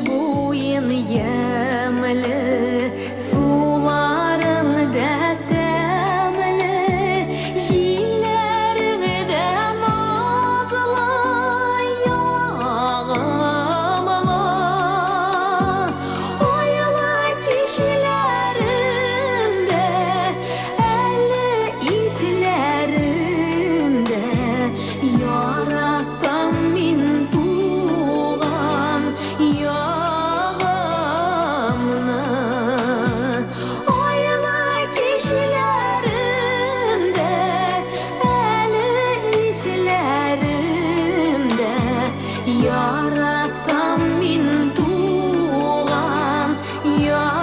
буйын емлі, суларын да тәмлі, жилерің да назлы, яғымлы. Ойлы кешелерімді, әлі итілерімді, яраттым мен туған яғымны. Ойлы кешелерімді, әлі итілерімді, яраттым мен туған яғымны.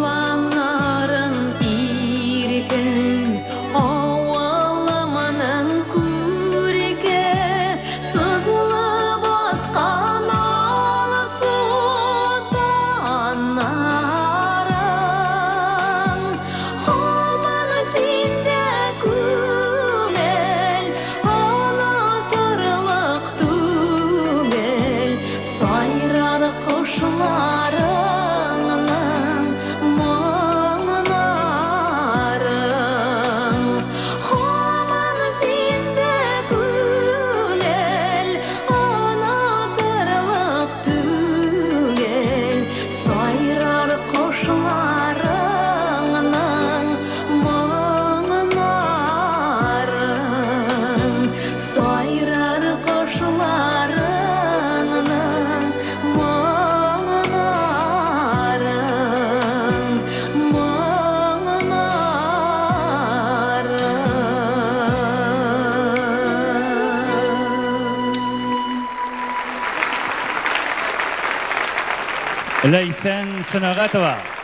Ялаңарың иркен, ауылымның көрігі, сызылып атқан алысы танарың. Хаман сенде көңіл, ұнатырлық түгел, сайрар құшыларыңның мұңнарың. Хаман сенде көңіл, ұнатырлық түгел, сайрар құшыларыңның мұңнарың. Сайрар құшыларыңның мұңнарың, мұңнарың. Лейсен Сыноғатова.